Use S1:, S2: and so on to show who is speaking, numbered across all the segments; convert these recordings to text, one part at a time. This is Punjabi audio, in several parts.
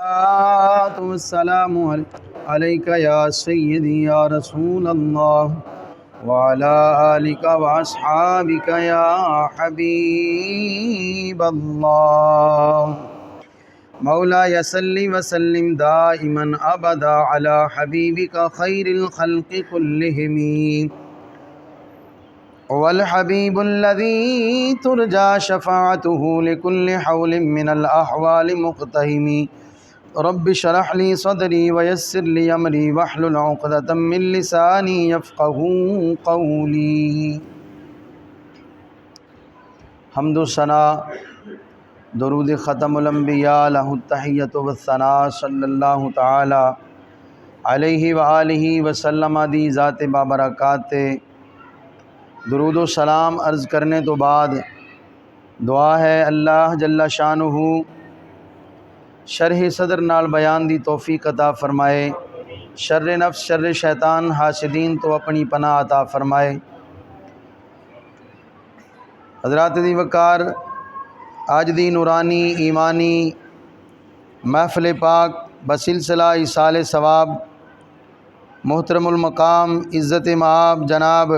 S1: والسلام عليك يا سيدي يا رسول الله وعلى آلك وأصحابك يا حبيب الله مولاي صل وسلم دائما أبدا على حبيبك خير الخلق كلهم والحبيب الذي ترجى شفاعته لكل حول من الأحوال مقتهم رب اشرح لي صدري ويسر لي أمري واحلل عقدة من لساني يفقهوا قولي. حمد و ثنا درود ختم الانبیاء لہ التحیۃ والثناء صلی اللہ تعالی علیہ وآلہ وسلم دی ذات بابرکات. درود و سلام عرض کرنے تو بعد دعا ہے اللہ جل شانہ شرح صدر نال بیان دی توفیق عطا فرمائے، شر نفس شر شیطان حاسدین تو اپنی پناہ عطا فرمائے. حضرات دی وقار، آج دی نورانی ایمانی محفل پاک بسلسلہ ایصال ثواب محترم المقام عزت مآب جناب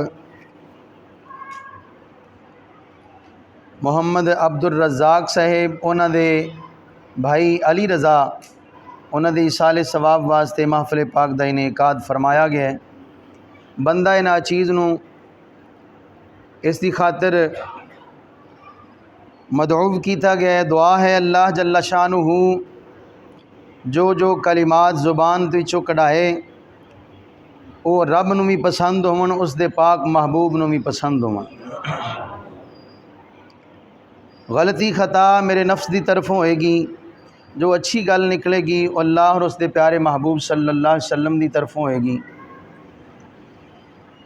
S1: محمد عبد الرزاق صاحب انہاں دے بھائی علی رضا انہاں دے ایصال ثواب واسطے محفل پاک دا انعقاد فرمایا گیا ہے. بندہ ناچیز نو اس دی خاطر مدعو کیتا گیا ہے. دعا ہے اللہ جل شانہ جو کلمات زبان تو وچوں کڈھائے وہ رب نو بھی پسند ہون، اس دے پاک محبوب نو بھی پسند ہون. غلطی خطا میرے نفس دی طرفوں ہوئے گی، جو اچھی گل نکلے گی وہ اللہ اور اس دے پیارے محبوب صلی اللہ علیہ وسلم دی طرفوں ہوئے گی.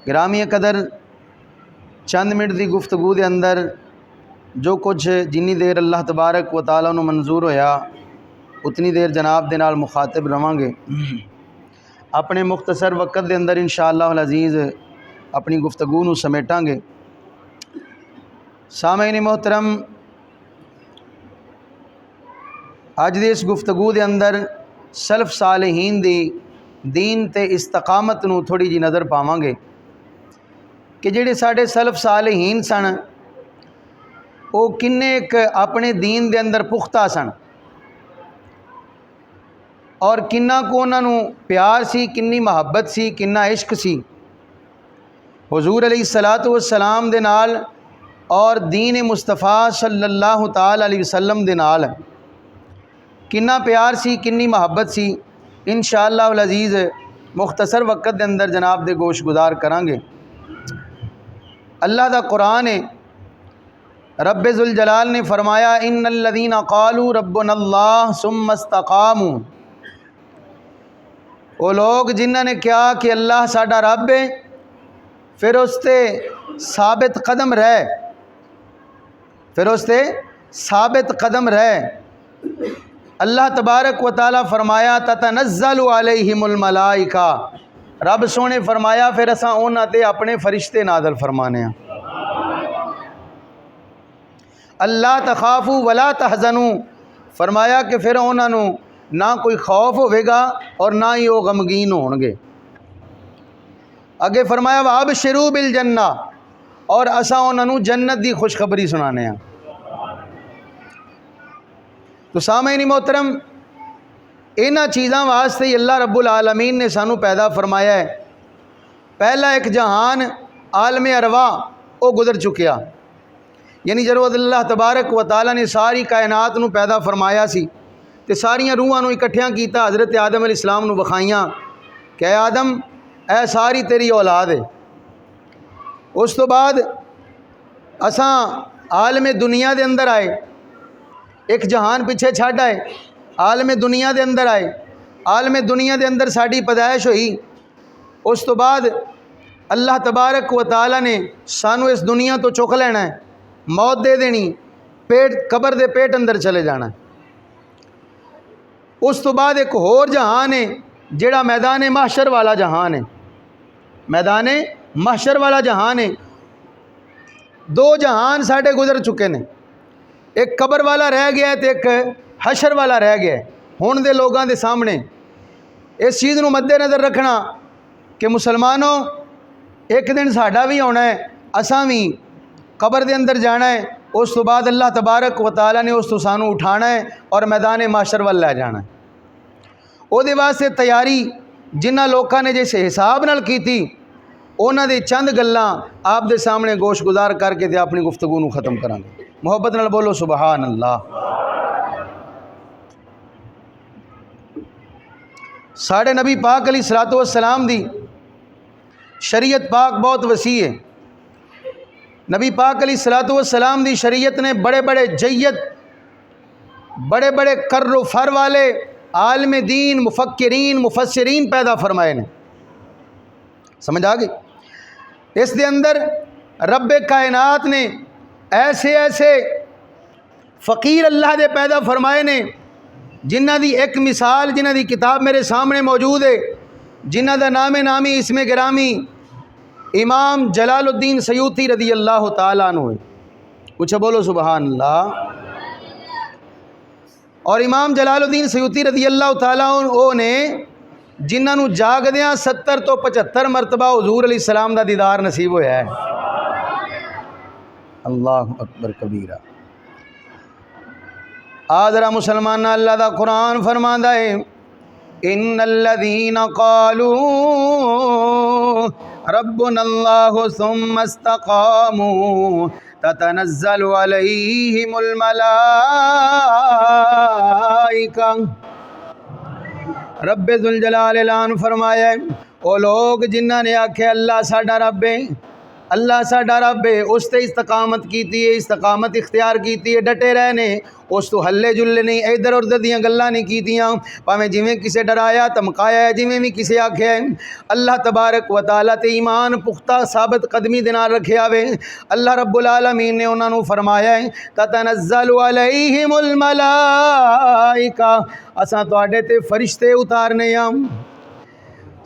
S1: گرامی قدر، چند منٹ دی گفتگو دے اندر جو کچھ جنی دیر اللہ تبارک و تعالیٰ نو منظور ہویا اتنی دیر جناب دے نال مخاطب رواں گے. اپنے مختصر وقت دے اندر انشاءاللہ العزیز اپنی گفتگو نو سمیٹاں گے. سامعین محترم، اج دی اس گفتگو دے اندر سلف صالحین دی دین تے استقامت نو تھوڑی جی نظر پاواں گے کہ جڑے ساڈے سلف صالحین سن وہ کنے ایک اپنے دین دے اندر پختہ سن اور کنہ کو انہاں نو پیار سی، کنی محبت سی، کنہ عشق سی حضور علیہ السلام دے نال اور دین مصطفیٰ صلی اللہ تعالی علیہ وسلم دے نال کنہ پیار سی، کنی محبت سی. انشاءاللہ العزیز مختصر وقت دے اندر جناب دے گوش گزار کریں گے. اللہ دا قرآن ہے، رب ذوالجلال نے فرمایا ان الذین قالوا ربنا اللہ ثم استقاموا، وہ لوگ جنہوں نے کہا کہ اللہ ساڈا رب ہے پھر اس تے ثابت قدم رہے، پھر اس تے ثابت قدم رہے. اللہ تبارک و تعالیٰ فرمایا تتنزل علیہم الملائکہ، رب سونے فرمایا پھر اساں انہاں تے اپنے فرشتے نازل فرمانے ہیں. اللہ تخافوا ولا تحزنوا، فرمایا کہ پھر انہاں نو نہ کوئی خوف ہوئے گا اور نہ ہی وہ غمگین ہون گے. اگے فرمایا وابشروا بالجنہ، اور اساں انہاں نو جنت دی خوشخبری سنانے ہیں. تو سامعین محترم، انہاں چیزاں واسطے ہی اللہ رب العالمین نے سانو پیدا فرمایا ہے. پہلا ایک جہان عالم ارواح وہ گزر چکیا، یعنی جدوں اللہ تبارک و تعالیٰ نے ساری کائنات نو پیدا فرمایا سی تے ساریاں روحاں نو اکٹھیاں کیتا، حضرت آدم علیہ السلام نو بخائیاں کہ اے آدم اے ساری تیری اولاد ہے. اس تو بعد اساں عالم دنیا دے اندر آئے، ایک جہان پیچھے چھڈ آئے، عالم دنیا دے اندر آئے، عالم دنیا دے اندر ساڈی پیدائش ہوئی. اس تو بعد اللہ تبارک و تعالیٰ نے سانو اس دنیا تو چک لینا ہے، موت دے دینی، پیٹ قبر دے پیٹ اندر چلے جانا ہے. اس تو بعد ایک اور جہان ہے جڑا میدان محشر والا جہان ہے، میدان محشر والا جہان ہے. دو جہان ساڈے گزر چکے نے، ایک قبر والا رہ گیا ہے تو ایک حشر والا رہ گیا ہے. ہن دے لوگاں دے سامنے اس چیز نو مد نظر رکھنا کہ مسلمانوں ایک دن ساڈا بھی ہونا ہے، اساں بھی قبر دے اندر جانا ہے، اس تو بعد اللہ تبارک و تعالیٰ نے اس تو سانو اٹھانا ہے اور میدان معاشر وال لے جانا ہے۔ او دے واسطے تیاری جنہ لوکاں نے جس حساب نال کیتی انہاں دے چند گلاں آپ دے سامنے گوش گزار کر کے تے اپنی گفتگو نو ختم کراں گے۔ محبت نال بولو سبحان اللہ۔ ساڑھے نبی پاک علیہ الصلوۃ والسلام دی شریعت پاک بہت وسیع ہے۔ نبی پاک علیہ الصلوۃ والسلام دی شریعت نے بڑے بڑے جید، بڑے بڑے کر و فر والے عالم دین، مفکرین، مفسرین پیدا فرمائے نے۔ سمجھ آ گئی؟ اس دے اندر رب کائنات نے ایسے ایسے فقیر اللہ دے پیدا فرمائے نے جنہ دی ایک مثال، جنہ دی کتاب میرے سامنے موجود ہے، جنہ دا نام نامی اسم گرامی امام جلال الدین سیوطی رضی اللہ تعالیٰ عنہ ہے۔ کچھ بولو سبحان اللہ۔ اور امام جلال الدین سیوطی رضی اللہ تعالیٰ عنہ نے جنہاں نو جاگدیاں 70 تو 75 مرتبہ حضور علیہ السلام دا دیدار نصیب ہویا ہے۔ اللہ اکبر کبیرہ۔ آدھرا مسلمان اللہ دا قرآن فرماندا ہے ان الذین قالوا ربنا اللہ ثم استقاموا تتنزل علیہم الملائکہ۔ رب ذوالجلال اعلان فرمایا ہے او لوگ جنہاں نے آکھے اللہ ساڈا رب ہے، اللہ ساڈا رب ہے، اس تے استقامت کیتی ہے، استقامت اختیار کیتی ہے، ڈٹے رہنے، اس تو ہلے جلے نہیں، ادھر ادھر دیاں گلاں نہیں کیتیاں، پاویں جویں کسے ڈرایا دھمکایا ہے، جویں بھی کسے آکھیا ہے، اللہ تبارک و تعالیٰ تے ایمان پختہ ثابت قدمی دے نال رکھیا وے۔ اللہ رب العالمین نے انہاں نو فرمایا ہے تتنزل علیہم الملائکہ، اساں تواڈے تے فرشتے اتارنے ہاں۔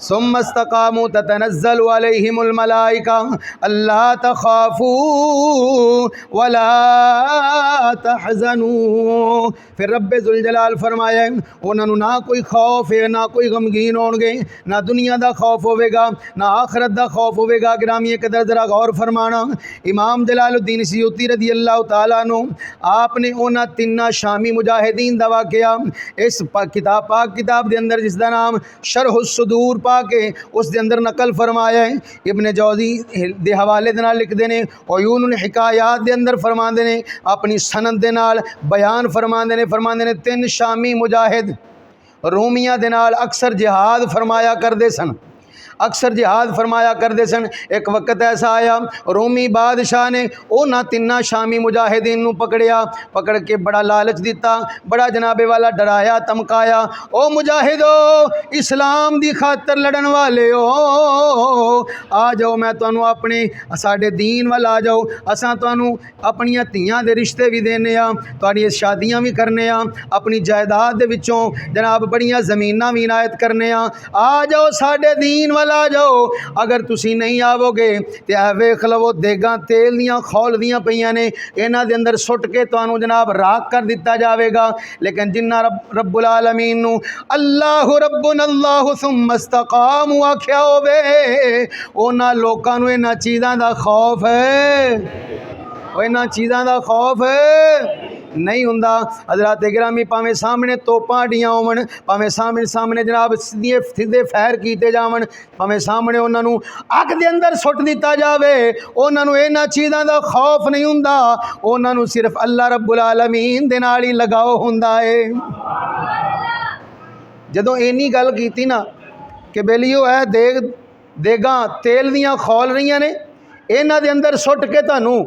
S1: ثم استقاموا تتنزل علیہم الملائکہ اللہ تخافوا ولا تحزنوا۔ پھر رب ذوالجلال فرمایا انہاں نو نہ کوئی خوف ہے، نہ کوئی غمگین ہون گے، نہ دنیا دا خوف ہوے گا، نہ آخرت دا خوف ہوے گا۔ گرامی قدر ذرا غور فرمانا، امام جلال الدین سیوطی رضی اللہ تعالیٰ عنہ آپ نے انہاں تیناں شامی مجاہدین دا واقعہ اس کتاب پاک کتاب دے اندر جس دا نام شرح الصدور کے اس دے اندر نقل فرمایا ہے۔ ابن جوزی دے حوالے دے نال لکھ دینے، عیون الحکایات دے اندر فرماندے نے، اپنی سند دے نال بیان فرماندے نے 3 شامی مجاہد رومیاں دے نال اکثر جہاد فرمایا کردے سن، اکثر جہاد فرمایا کردے سن۔ ایک وقت ایسا آیا رومی بادشاہ نے انہاں 3 شامی مجاہدین نو پکڑ کے بڑا لالچ دیتا، بڑا جناب والا ڈرایا تمکایا، او مجاہدو اسلام دی خاطر لڑن والے ہو آ جاؤ، میں تانوں اپنے ساڈے دین وال آ جاؤ، اساں تانوں اپنیاں تھیاں دے رشتے بھی دینے ہاں، تہاڈیاں شادیاں بھی کرنے ہاں، اپنی جائیداد دے وچوں جناب بڑیاں زمیناں بھی عنایت کرنے ہاں، آ جاؤ ساڈے دین والا آ جاؤ۔ اگر تسی نہیں آو گے تے اے ویکھ لو دیگاں تیل دیاں خول دیاں پیاں نے، انہاں دے اندر سٹ کے تانوں جناب راکھ کر دتا جاوے گا۔ لیکن جنہ رب العالمین نو اللہ ربنا اللہ ثم استقاموا آکھیا ہووے انہاں لوکاں نو انہاں چیزاں دا خوف ہے، انہاں چیزاں دا خوف نہیں ہوندا۔ حضرات گرامی پاویں سامنے توپاں ڈیاں ہون، پاویں سامنے جناب سیدھے فیر کیتے جاون، پاویں سامنے انہاں نو اگ دے اندر سٹ دیتا جاوے، انہاں نو انہاں چیزاں دا خوف نہیں ہوندا، انہاں نو صرف اللہ رب العالمین دے نال ہی لگاؤ ہوندا ہے۔ جدوں اینی گل کیتی نا کہ بیلیو اے دیگاں تیل دیاں کھول رہیاں نے، انہاں دے اندر سٹ کے تانوں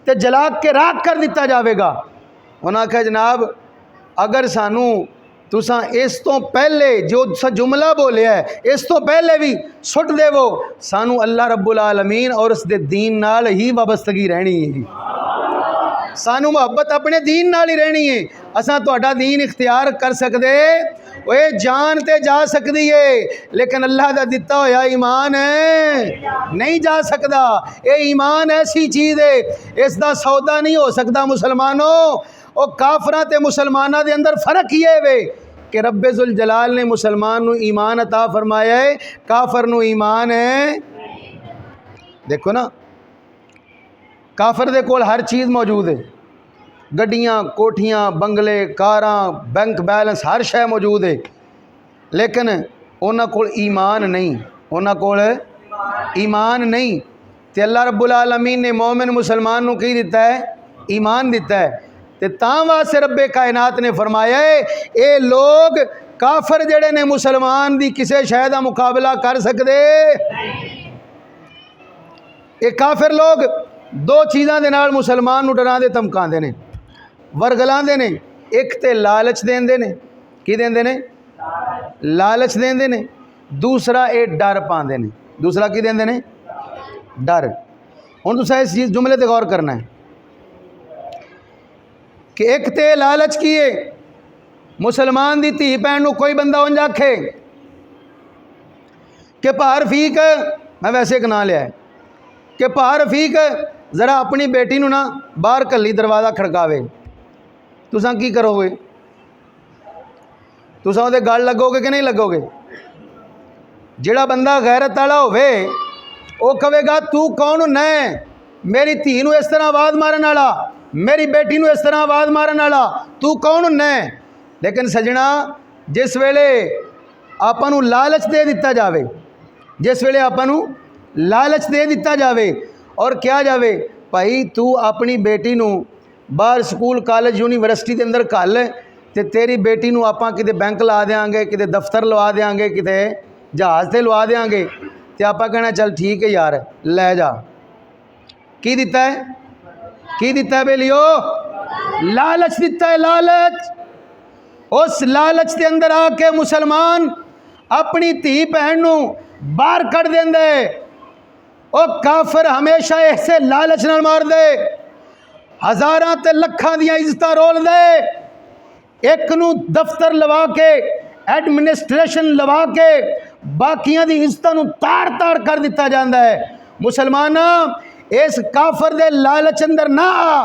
S1: تے جلا کے راکھ کر دتا جاوے گا۔ انہاں کہا جناب اگر سانوں تساں اس تو پہلے جو جملہ بولیا ہے اس تو پہلے بھی سٹ دے وہ، سانوں اللہ رب العالمین اور اس دے دین نال ہی وابستگی رہنی ہے، سانوں محبت اپنے دین نال ہی رہنی ہے۔ اساں تہاڈا دین اختیار کر سکدے، وہ جان تے جا سکدی ہے لیکن اللہ دا دتا ہویا ایمان ہے نہیں جا سکدا۔ اے ایمان ایسی چیز ہے اس دا سودا نہیں ہو سکدا۔ مسلمانوں او کافراں تے مسلماناں دے اندر فرق یہ وے کہ رب ذل جلال نے مسلمان نو ایمان عطا فرمایا ہے، کافر نو ایمان ہے۔ دیکھو نا، کافر دے کول ہر چیز موجود ہے، گڈیاں، کوٹھیاں، بنگلے، کاراں، بینک بیلنس، ہر شے موجود ہے، لیکن انہاں کول ایمان نہیں، انہاں کول ایمان نہیں۔ تے اللہ رب العالمین نے مومن مسلمان نو کی دیتا ہے؟ ایمان دیتا ہے۔ تے تاں واسطے رب کائنات نے فرمایا ہے اے لوگ کافر جڑے نے مسلمان دی کسے شے دا مقابلہ کر سکدے؟ اے کافر لوگ دو چیزاں دے نال مسلمان نو ڈراں دے دھمکاں دے نے، ورگلاں دے نے۔ ایک تے لالچ دین دے نے، کی دین دے نے؟ لالچ دین دے نے۔ دوسرا اے ڈر پاندے نے۔ دوسرا کی دین دے نے؟ ڈر۔ ہن تساں اس چیز جملے تے غور کرنا ہے کہ ایک تے لالچ کیے، مسلمان دی دھی بہن نو کوئی بندہ اونج آکھے کہ بھا رفیق، میں ویسے ایک نام لیا ہے کہ بھا رفیق ذرا اپنی بیٹی نو نا باہر کلی دروازہ کھڑکاوے، تساں کی کرو گے؟ تساں دے گل لگو گے کہ نہیں لگو گے؟ جڑا بندہ غیرت والا ہوے وہ کہے گا تو کون ہے میری دھی نو اس طرح آواز مارن والا، میری بیٹی نو اس طرح آواز مارن والا، تو کون ہے؟ لیکن سجنا جس ویلے آپاں نو لالچ دے دیتا جاوے، جس ویلے آپاں نو لالچ دے دیتا جاوے اور کیا جاوے بھائی تو اپنی بیٹی نو باہر سکول کالج یونیورسٹی دے اندر کھل تے تیری بیٹی نو آپاں کتے بینک لا دیاں گے، کتے دفتر لوا دیاں گے، کتے جہاز تے لوا دیاں گے، تے آپاں کہنا چل ٹھیک ہے یار لے جا۔ کی دیتا ہے؟ کی دیتا ہے بیلیو؟ لالچ دیتا ہے، لالچ۔ اس لالچ دے اندر آ کے مسلمان اپنی دھی بہن نو باہر کر دیں دے، او کافر ہمیشہ ایسے لالچ نہ مار دے، ہزاراں تے لکھاں دیاں عزتاں رول دے، ایک نو دفتر لوا کے ایڈمنسٹریشن لوا کے باقیاں دی عزتاں نو تاڑ تاڑ کر دیتا جاندا ہے۔ مسلمانہ اس کافر دے لالچ اندر نہ آ۔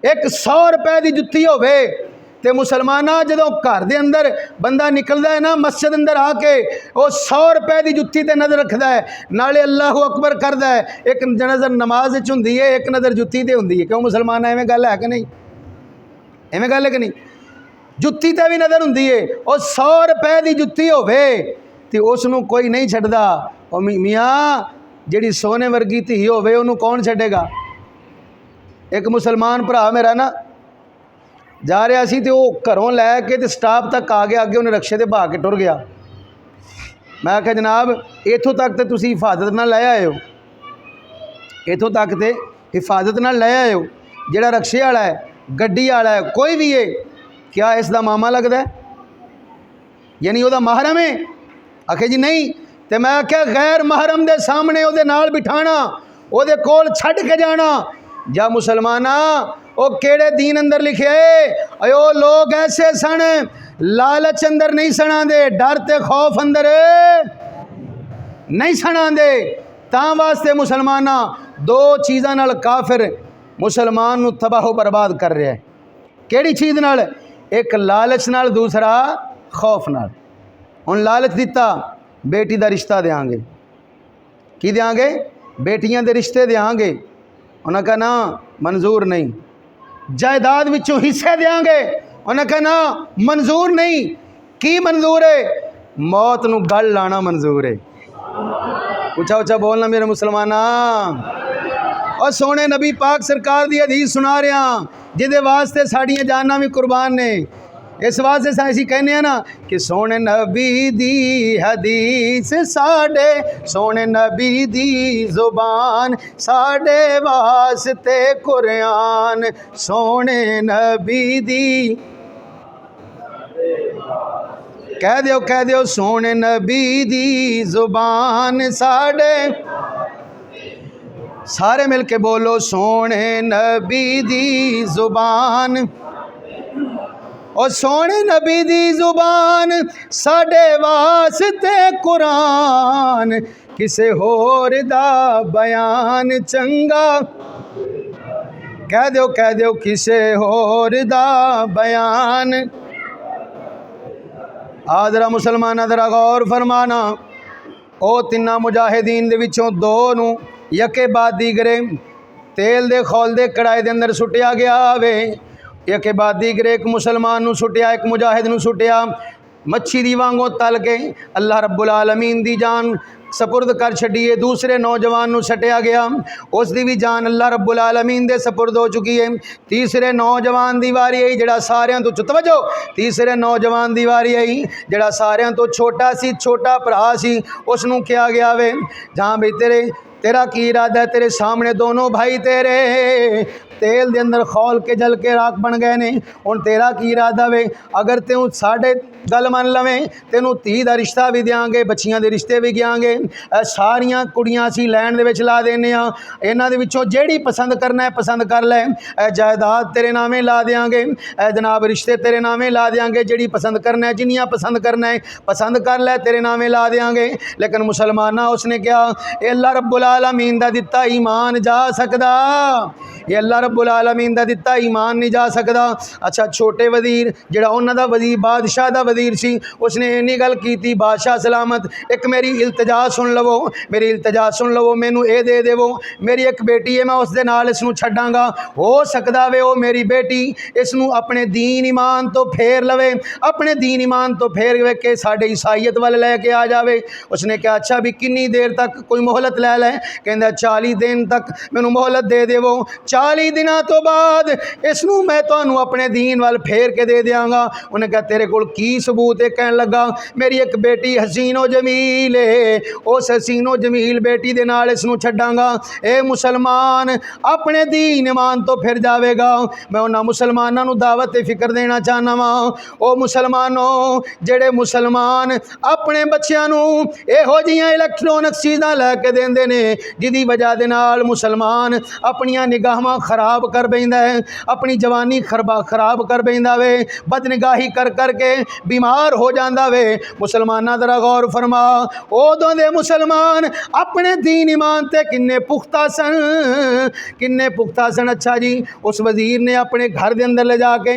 S1: ایک 100 روپے دی جتی ہوئے تے مسلمانہ جدوں گھر دے اندر بندہ نکلدا ہے نا مسجد اندر آ کے وہ 100 روپے دی جتی تے نظر رکھدا ہے، نالے اللہ اکبر کردا ہے، ایک نظر نماز وچ ہوندی ہے، ایک نظر جتی تے ہوندی ہے۔ کیوں مسلمانہ ایویں گل ہے کہ نہیں؟ ایویں گل ہے کہ نہیں؟ جتی تے بھی نظر ہوندی ہے، اور 100 روپے دی جتی ہوئے تے اس نو کوئی نہیں چھڈدا۔ او میاں جڑی سونے ورگی دھی ہوئے انہوں کون چھڈے گا؟ ایک مسلمان بھرا میرا نا جا رہا سی تے وہ گھروں لے کے تے سٹاپ تک آ گیا، اگے انہیں رکشے تے بہا کے ٹر گیا۔ میں آخیا جناب اتوں تک تے تسی حفاظت نہ لے آئے ہو، اتوں تک تے حفاظت نہ لے آئے ہو، جڑا رکشے والا ہے، گڈی والا ہے، کوئی بھی ہے، کیا اس دا ماما لگتا ہے؟ یعنی وہ دا محرم ہے؟ آخیا جی نہیں۔ تے میں آخیا غیر محرم دے سامنے وہ دے نال بٹھانا، وہ دے کول چھڈ کے جانا، جا مسلمانہ او کیڑے دین اندر لکھے ایو لوگ ایسے سن، لالچ اندر نہیں سنا دے، ڈر تے خوف اندر نہیں سنا دے۔ تاں واسطے مسلمانہ دو چیزاں نال کافر مسلمان نو تباہ و برباد کر رہا ہے۔ کیڑی چیز نال؟ ایک لالچ نال، دوسرا خوف نال۔ ہن لالچ دیتا بیٹی دا رشتہ دیاں گے، کی دیاں گے؟ بیٹیاں دے رشتے دیاں گے، انہاں کہا نا منظور نہیں۔ جائیداد وچوں حصے دیاں گے، انہاں کہا نا منظور نہیں۔ کی منظور ہے؟ موت نو گل لانا منظور ہے۔ اچھا اچھا بولنا میرے مسلمانہ۔ اور سونے نبی پاک سرکار دی حدیث سنا رہا ہاں جہدے واسطے ساڑیاں جاناں بھی قربان نے۔ اس واسطے اسی کہنے ہیں نا کہ سونے نبی دی حدیث ساڑے، سونے نبی دی زبان ساڑے واسطے قرآن، سونے نبی دی کہہ دیو سونے نبی دی زبان ساڑے، سارے مل کے بولو سونے نبی دی زبان، اور سونے نبی دی زبان ساڑے واسطے قرآن، کسے ہور دا بیان چنگا، کہہ دیو کسے ہور دا بیان आदरा मुसलमाना दरा गौर फरमाना, ओ तिन्ना मुजाहिदीन दे विचों दो नूं यके बाद दीगरे तेल दे खौल दे कड़ाए दे अंदर सुटिया गया वे। यके बाद दीगरे एक मुसलमान नूं सुटिया, एक मुजाहिद नूं सुटिया, मच्छी दी वांगों तल के अल्लाह रब्बुल आलमीन दी जान सपुर्द कर छड़िए। दूसरे नौजवान नूं सटिया गया, उस दी भी जान अल्लाह रब्बुल आलमीन दे सपुर्द हो चुकी है। तीसरे नौजवान दी वारी आई जिहड़ा सारियां तो तवज्जो, तीसरे नौजवान दी वारी आई जिहड़ा सारियां तो छोटा सी, छोटा भरा सी। उस नूं कहा गया वे जहाँ भी तेरा की इरादा है, तेरे सामने दोनों भाई तेरे तेल दे अंदर खौल के जल के राख बन गए ने, हुण तेरा की इरादा वे? अगर तू साढ़े गल मन लवें तेनू धी दा रिश्ता भी देंगे, बच्चियां दे रिश्ते भी देंगे, सारियां कुड़ियां असीं लैण दे विच ला देने आ, इन्हां दे विचों जेहड़ी पसंद करना है पसंद कर लै, जायदाद तेरे नामे ला देंगे, जनाब रिश्ते तेरे नामे ला देंगे, जेहड़ी पसंद करना है, जिन्नियां पसंद करना है पसंद कर लै, तेरे नामे ला देंगे। लेकिन मुसलमाना उसने कहा ये अल्लाह रब्बुल आलमीन दा दिता ईमान जा सकदा, ये अल्लाह रब्बुल आलमीन दा दिता ईमान नहीं जा सकदा। अच्छा छोटे वजीर जिहड़ा उन्हां दा वजीर बादशाह दा वजीर सी, उसने इन्नी गल कीती, बादशाह सलामत एक मेरी इल्तजा सुन लवो, मेरी इल्तजा सुन लवो, मैनू ये दे देवो, मेरी एक बेटी है, मैं उस दे नाल इसनूं छड्डांगा, हो सकदा वे ओ मेरी बेटी इसनूं अपने दीन ईमान तो फेर लवे, अपने दीन ईमान तो फेर वे के साडे ईसाईयत वाल लैके आ जावे। उसने कहा अच्छा भी किन्नी देर तक कोई मोहलत लै लै? कहंदा 40 दिन तक मैनू मोहलत दे देवो, 40 दिनों तो बाद इसनूं मैं तुहानूं अपने दीन वाल फेर के दे देंगा। उन्हें कहा तेरे कोल की सबूत है? कहन लगा मेरी एक बेटी हसीनो जमील है, उस हसीनो जमील बेटी दे नाल इसनूं छड्डांगा। ए मुसलमान अपने दीन ईमान तो फिर जावेगा। मैं उन्हां मुसलमानां नूं दावत ते फिक्र देना चाहना वा, ओ मुसलमानों जेड़े मुसलमान अपने बच्चियां नूं इहो जिहियां इलैक्ट्रॉनिक चीज़ां लैके देंदे ने जिहदी वजह दे नाल मुसलमान अपनियां निगाहां खराब कर बैठदा है, अपनी जवानी खराब कर बैठदा वे, बदनिगाही कर करके बीमार हो जाता वे। मुसलमाना दरा गौर फरमा, उदों दे मुसलमान अपने दीन ईमान ते किन्ने पुख्ता सन, किन्ने पुख्ता सन। अच्छा जी उस वजीर ने अपने घर दे अंदर ले जाके,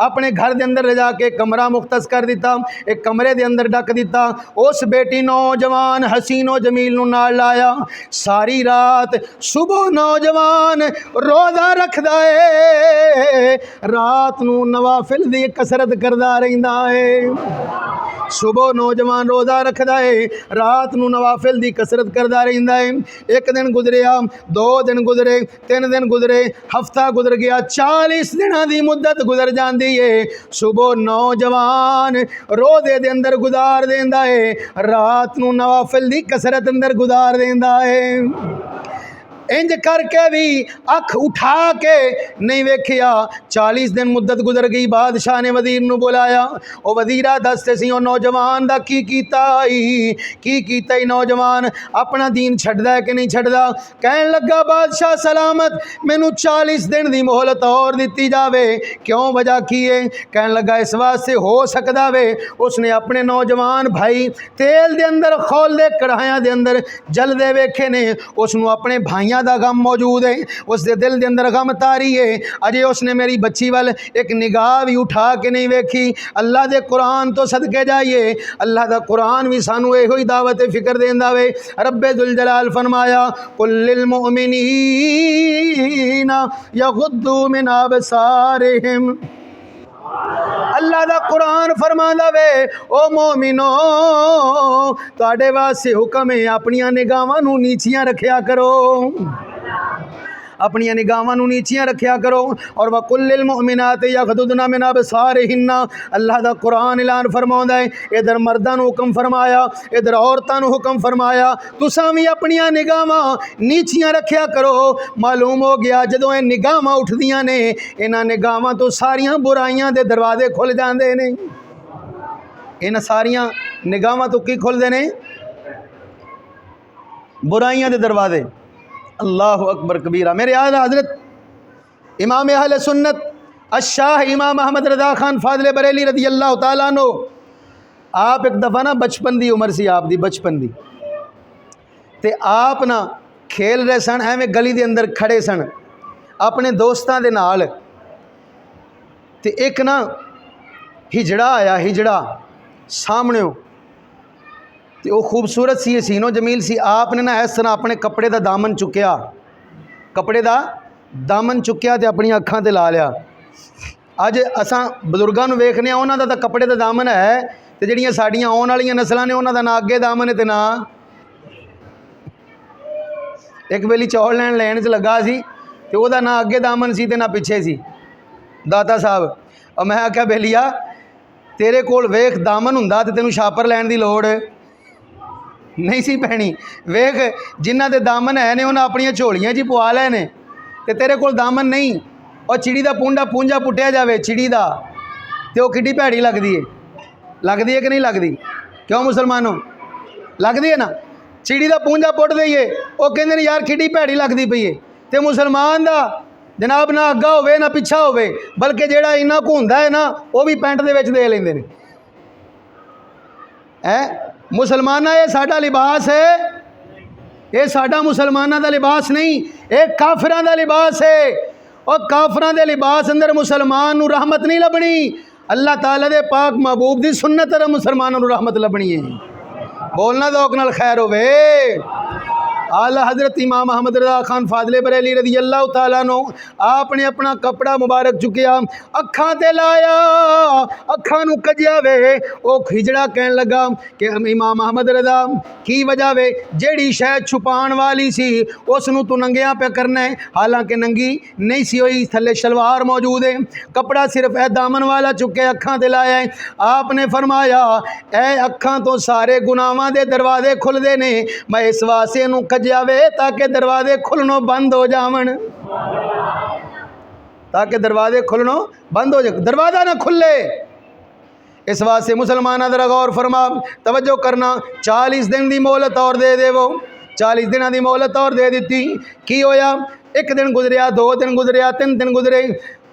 S1: अपने घर दे अंदर ले जाके कमरा मुख्तस कर दिता, एक कमरे दे अंदर ढक दिता, उस बेटी नौजवान हसीनो जमील नूं नाल लाया। सारी रात सुबह नौजवान रोज़ा रखदा है, रात नूं नवाफिल दी कसरत करदा रहिंदा है। सुबह नौजवान रोज़ा रखदा है, रात नूं नवाफिल दी कसरत करदा रहिंदा है। एक दिन गुजरिया, 2 दिन गुजरे, 3 दिन गुजरे, हफ्ता गुजर गया, 40 दिनां दी मुद्दत गुजर जांदी है। सुबह नौजवान रोज़े दे अंदर गुजार देंदा है, रात नूं नवाफिल दी कसरत अंदर गुजार देंदा है। इंज करके भी अख उठा के नहीं वेखिया। 40 दिन मुद्दत गुजर गई, बादशाह ने वजीर नूं बुलाया, ओ वजीरा दसते सी ओ नौजवान दा की कीता ही नौजवान अपना दीन छड्डदा है कि नहीं छड्डदा? कहन लगा बादशाह सलामत मैनू 40 दिन दी मोहलत और दिती जावे। क्यों, वजह की है? कहन लगा इस वास्ते हो सकदा वे उसने अपने नौजवान भाई तेल दे अंदर खौल दे कढ़ाइयां दे अंदर जलदे वेखे ने, उसनूं अपने भाइयां दा गम मौजूद है, उसके दिल के अंदर गम तारी है। अजे उसने मेरी बच्ची वाल एक निगाह भी उठा के नहीं वेखी। अल्लाह दे कुरान तो सदके जाइए, अल्लाह दा कुरान भी सानू इहो ही दावत फिक्र देंदा वे। रब्बे जुल जलाल फरमाया कुल लिल मुमिनीना यगुद्दू मिन अबसारिहिम। अल्लाह दा कुरान फरमांदा वे ओ मोमिनो तुहाडे वास्ते हुक्म है अपनियां निगाहां नूं नीचियां रखिया करो, अपनियां निगाहां नूं नीचियां रखिया करो। और वकुल्लिल मुमिनात यगदुदना मिन अबसारिहिन्ना, अल्लाह दा कुरान ऐलान फरमाउंदा है इधर मर्दां नूं हुक्म फरमाया, इधर औरतां नूं हुक्म फरमाया, तुसां भी अपनियां निगाहां नीचियां रखिया करो। मालूम हो गया जदों ये निगाहां उठदियां ने, इन्हां निगाहां तो सारियां बुराइयां दे दरवाजे खुल जांदे ने। इन्हां सारियां निगाहां तो की खुलदे ने? बुराइयां दे दरवाजे। अल्लाह अकबर कबीरा। मेरे आला हज़रत इमाम अहले सुन्नत अशाह इमाम अहमद रज़ा खान फाज़िल बरेली रज़ी अल्लाह तआला अन्हु, आप एक दफ़ा ना बचपन दी उम्र सी आप दी, बचपन दी, ते आप ना खेल रहे सन, एवें गली दे अंदर खड़े सन अपने दोस्तां दे नाल, ते एक ना हिजड़ा आया, हिजड़ा ਸਾਹਮਣੇ ਤੇ ਉਹ ਖੂਬਸੂਰਤ ਸੀ, ਹਸੀਨੋ ਜਮੀਲ ਸੀ। ਆਪ ਨੇ ਨਾ ਇਸ ਤਰ੍ਹਾਂ ਆਪਣੇ ਕੱਪੜੇ ਦਾ ਦਾਮਨ ਚੁੱਕਿਆ, ਕੱਪੜੇ ਦਾ ਦਾਮਨ ਚੁੱਕਿਆ ਤੇ ਆਪਣੀਆਂ ਅੱਖਾਂ ਤੇ ਲਾ ਲਿਆ। ਅੱਜ ਅਸਾਂ ਬਜ਼ੁਰਗਾਂ ਨੂੰ ਵੇਖਨੇ ਆ, ਉਹਨਾਂ ਦਾ ਤਾਂ ਕੱਪੜੇ ਦਾ ਦਾਮਨ ਹੈ, ਤੇ ਜਿਹੜੀਆਂ ਸਾਡੀਆਂ ਆਉਣ ਵਾਲੀਆਂ ਨਸਲਾਂ ਨੇ ਉਹਨਾਂ ਦਾ ਨਾ ਅੱਗੇ ਦਾਮਨ ਹੈ ਤੇ ਨਾ। ਇੱਕ ਵੇਲੀ ਚੌਲ ਲੈਣ 'ਚ ਲੱਗਾ ਸੀ ਤੇ ਉਹਦਾ ਨਾ ਅੱਗੇ ਦਾਮਨ ਸੀ ਤੇ ਨਾ ਪਿੱਛੇ ਸੀ। ਦਾਤਾ ਸਾਹਿਬ, ਔਰ ਮੈਂ ਆਖਿਆ ਬੇਲੀਆ ਤੇਰੇ ਕੋਲ ਵੇਖ ਦਾਮਨ ਹੁੰਦਾ ਤੇ ਤੈਨੂੰ ਛਾਪਰ ਲੈਣ ਦੀ ਲੋੜ ਨਹੀਂ ਸੀ ਪੈਣੀ। ਵੇਖ ਜਿਨ੍ਹਾਂ ਦੇ ਦਾਮਨ ਹੈ ਨੇ ਉਹਨਾਂ ਆਪਣੀਆਂ ਝੋਲੀਆਂ 'ਚ ਹੀ ਪਵਾ ਲਏ ਨੇ, ਤੇ ਤੇਰੇ ਕੋਲ ਦਾਮਨ ਨਹੀਂ। ਉਹ ਚਿੜੀ ਦਾ ਪੂੰਝਾ ਪੁੱਟਿਆ ਜਾਵੇ ਚਿੜੀ ਦਾ, ਤੇ ਉਹ ਕਿੱਡੀ ਭੈੜੀ ਲੱਗਦੀ ਹੈ ਕਿ ਨਹੀਂ ਲੱਗਦੀ? ਕਿਉਂ ਮੁਸਲਮਾਨੋ, ਲੱਗਦੀ ਹੈ ਨਾ? ਚਿੜੀ ਦਾ ਪੂੰਝਾ ਪੁੱਟ ਦਈਏ, ਉਹ ਕਹਿੰਦੇ ਨੇ ਯਾਰ ਕਿੱਡੀ ਭੈੜੀ ਲੱਗਦੀ ਪਈ ਹੈ। ਤੇ ਮੁਸਲਮਾਨ ਦਾ ਜਨਾਬ ਨਾ ਅੱਗਾ ਹੋਵੇ ਨਾ ਪਿੱਛਾ ਹੋਵੇ, ਬਲਕਿ ਜਿਹੜਾ ਇੰਨਾ ਕੁ ਹੁੰਦਾ ਹੈ ਨਾ ਉਹ ਵੀ ਪੈਂਟ ਦੇ ਵਿੱਚ ਦੇ ਲੈਂਦੇ ਨੇ। ਮੁਸਲਮਾਨਾਂ ਇਹ ਸਾਡਾ ਲਿਬਾਸ ਹੈ, ਇਹ ਸਾਡਾ ਮੁਸਲਮਾਨਾਂ ਦਾ ਲਿਬਾਸ ਨਹੀਂ, ਇਹ ਕਾਫਰਾਂ ਦਾ ਲਿਬਾਸ ਹੈ। और काफरां दे लिबास अंदर मुसलमान नूं रहमत नहीं लभनी, अल्लाह ताला दे पाक महबूब दी सुन्नत तरह मुसलमानों नूं रहमत लभनी है। बोलना दौक नाल खैर होवे। आला हज़रत इमाम अहमद रज़ा खान फादले बरेली रज़ी अल्लाह तआला नो आपने अपना कपड़ा मुबारक चुकिया, अखां ते लाया, अखां नूं कजिया वे। ओ खिजड़ा कहन लगा कि इमाम अहमद रज़ा की वजह वे, जेड़ी शै छुपाण वाली सी उस नूं तू नंगिया पे करना है, हालांकि नंगी नहीं सी होई, थल्ले शलवार मौजूद है, कपड़ा सिर्फ ए दामन वाला चुके अखां ते लाया है। आपने फरमाया ए अखां तो सारे गुनाहां दे दरवाजे खुलदे ने, मैं इस वास्ते नूं जावे ताकि दरवाजे खुलनों बंद हो जावन, ताकि दरवाजे खुलनों बंद हो जाए, दरवाजा ना खुले। इस वास्ते मुसलमान जरा गौर फरमा, तवज्जो करना। 40 दिन की मोहलत और दे देवो, 40 दिन की मोहलत और दे दी। की होया? 1 दिन गुजरिया, 2 दिन गुजरिया, 3 दिन गुजरे,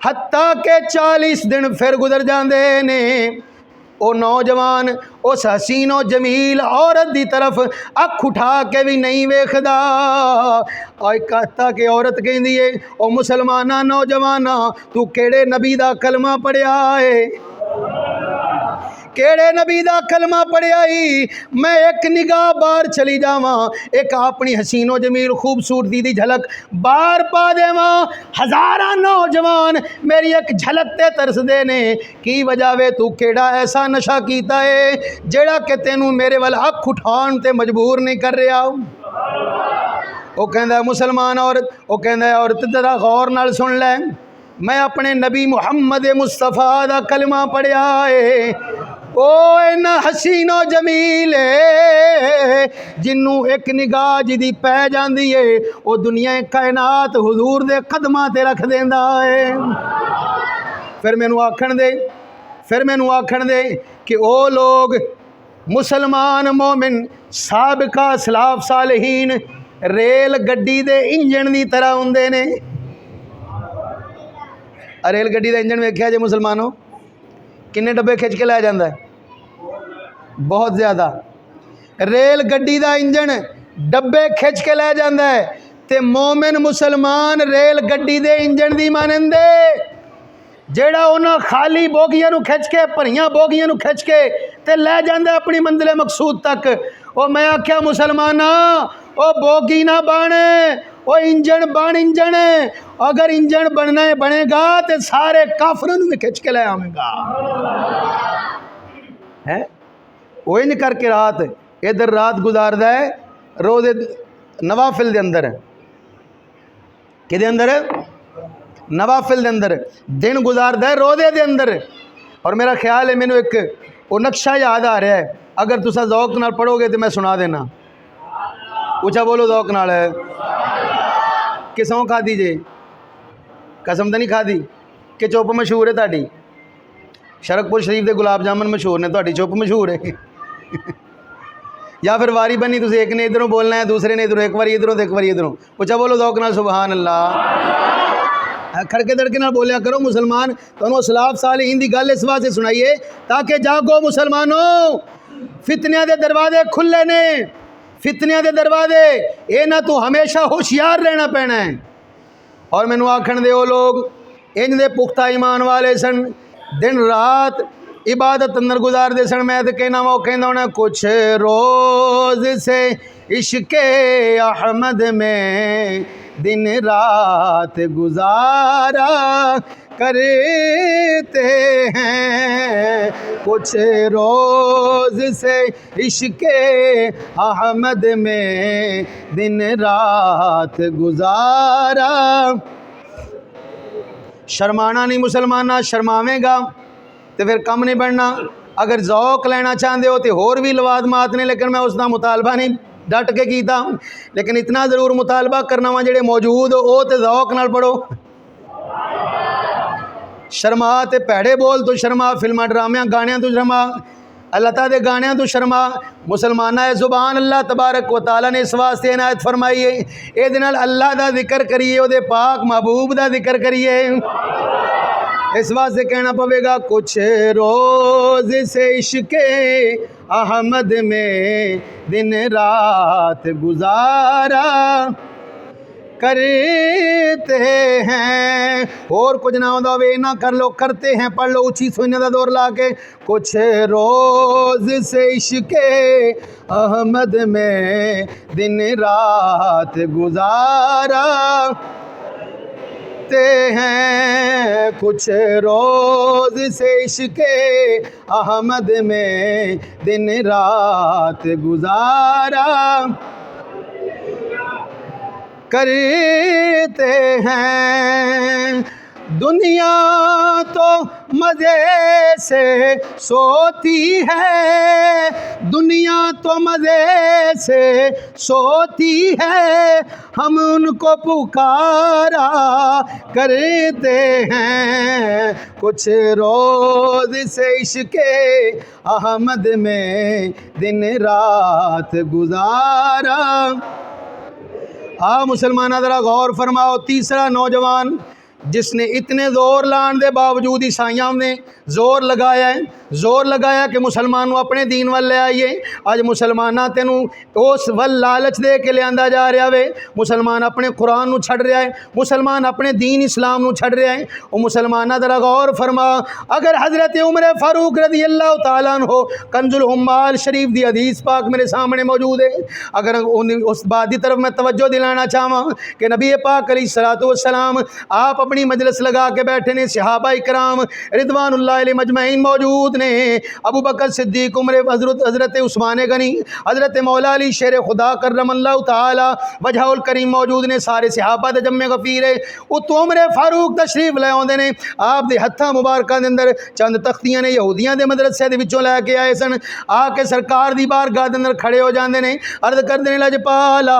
S1: हत्ता के 40 दिन फिर गुजर जाते ने। वो नौजवान उस हसीनो जमील औरत की तरफ अख उठा के भी नहीं वेखदा। कहता कि औरत कहती है, ओ मुसलमाना नौजवाना तू केड़े नबी दा कलमा पढ़िया है, केड़े नबी दा कलमा पढ़िया ही, मैं एक निगाह बाहर चली जावा, एक अपनी हसीनो जमील खूबसूरती दी झलक बाहर पा देवा। हज़ारा नौजवान मेरी एक झलक ते तरसदे ने। की वजह वे, तू केड़ा ऐसा नशा कीता है जेड़ा कि तेनू मेरे वाल अख उठान ते मजबूर नहीं कर रहा। वो कहंदा मुसलमान औरत, वो कहंदा औरत जरा गौर नाल सुन ले, मैं अपने नबी मुहम्मद मुस्तफा दा कलमा पढ़िया है। ओ इन्ना हसीनो जमील है जिन्नू एक निगाह जिदी पै जाती है वो दुनिया कायनात हुजूर दे कदमां ते रख देंदा है। फिर मैनू आखण दे कि ओ लोग मुसलमान मोमिन साबिका सलाफ सालहीन रेल गड्डी दे इंजन की तरह हुंदे ने। रेल गड्डी का इंजन वेख्या जे मुसलमानों, किन्ने डब्बे खिंच के लै जाता है? बहुत ज़्यादा। रेल गड्डी का इंजन डब्बे खिंच के लै जाता है, ते मोमिन मुसलमान रेल गड्डी के इंजन की मानंदे जेड़ा उन्हां खाली बोगियां नूं खिंच के, भरियां बोगियां नूं खिंच के ते लै जांदा अपनी मंजिल मकसूद तक। ओ मैं आख्या मुसलमाना, ओ बोगी ना बन, ओ इंजन बन, इंजन। अगर इंजन बनना है बनेगा तो सारे काफरों भी खिंच के ले आवेगा। है वो इन करके रात इधर रात गुजारदा है रोज़े नवाफिल दे अंदर, कि अंदर नवाफिल दे अंदर दिन गुजारदा है रोज़े दे अंदर। और मेरा ख्याल है मैनू एक वो नक्शा याद आ रहा है, अगर तुसा ज़ौक नाल पढ़ोगे तो मैं सुना देना। ऊँचा बोलो ज़ौक नाल। किसों खाधी जे? कसम तो नहीं खाधी कि चुप मशहूर है ताड़ी? शरकपुर शरीफ के गुलाब जामुन मशहूर ने, ताड़ी चुप मशहूर है। या फिर वारी बनी, तुम एक ने इधरों बोलना है, दूसरे ने इधरों, एक बार इधरों तो एक बार इधरों। ऊँचा बोलो ज़ौक नाल सुभान अल्लाह। खड़के दड़के नाल बोलिया करो मुसलमान। तुहानूं सलाफ सालिहीन दी गल इस वास्ते सुनाइए ताकि जागो मुसलमानों, फितनियां दे दरवाजे खुले ने, फितनियां दे दरवाजे, ये ना तू हमेशा होशियार रहना पैना है। और मैनू आखण दे वो लोग इंज दे पुख्ता ईमान वाले सन, दिन रात عبادت اندر گزار دے سن. میں تے کہنا وا کہندا ہونا کچھ روز سے عشق احمد میں دن رات گزارا کرتے ہیں. کچھ روز سے عشق احمد میں دن رات گزارا. شرمانا نہیں مسلمانہ، شرماویں گا تو پھر کم نہیں بڑھنا. اگر ذوق لینا چاہتے ہو تو ہور بھی لوازمات نے، لیکن میں اس کا مطالبہ نہیں ڈٹ کے کیتا، لیکن اتنا ضرور مطالبہ کرنا وا جڑے موجود ہو وہ تو ذوق نال پڑھو. شرما تے پیڑے بول تو شرما، فلماں ڈرامے گانیاں تو شرما، اللہ تعالیٰ دے گانیاں تو شرما. مسلمانہ زبان اللہ تبارک و تعالیٰ نے اس واسطے عنایت فرمائی ہے اے دے نال اللہ دا ذکر کریے، او دے پاک محبوب دا ذکر کریے. اس واسطے کہنا پوے گا کچھ روز سے عشق احمد میں دن رات گزارا کرتے ہیں. اور کچھ نہ ہوتا وے نہ کر لو، کرتے ہیں پڑھ لو اچھی سونے دا دور لا کے. کچھ روز سے عشق احمد میں دن رات گزارا ہیں. کچھ روز سے عشق احمد میں دن رات گزارا کرتے ہیں. دنیا تو مزے سے سوتی ہے، دنیا تو مزے سے سوتی ہے، ہم ان کو پکارا کرتے ہیں. کچھ روز سے عشق احمد میں دن رات گزارا. مسلمانہ ذرا غور فرماؤ. تیسرا نوجوان جس نے اتنے زور لان دے باوجود عیسائیوں نے زور لگایا ہے، زور لگایا کہ مسلمانوں اپنے دین وال لے آئیے. اج مسلمانہ تینوں اس ول لالچ دے کے لیاندا جا رہا وے. مسلمان اپنے قرآن نو چھڑ رہا ہے، مسلمان اپنے دین اسلام نو چھڑ رہا ہے. او مسلمانہ ذرا غور فرما، اگر حضرت عمر فاروق رضی اللہ تعالیٰ عنہ کنز الحمال شریف دی حدیث پاک میرے سامنے موجود ہے، اگر اس بات کی طرف میں توجہ دلانا چاہواں کہ نبی پاک علیہ الصلوۃ والسلام آپ اپنی مجلس لگا کے بیٹھے نے، صحابہ کرام رضوان اللہ علیہ مجمعین موجود نے، ابو بکر صدیق، عمر، حضرت عثمان غنی، حضرت مولا علی شیر خدا کرم اللہ تعالی وجہ الکریم موجود نے، سارے صحابہ دے جمع غفیر ہے. اتو عمر فاروق تشریف لے آوندے نے، آپ دے ہتھاں مبارکاں دے اندر چند تختیاں نے یہودیاں دے مدرسے دے وچوں لے کے آئے سن. آ کے سرکار دی بارگاہ دے اندر کھڑے ہو جاندے نے، عرض کردے نے لجپالا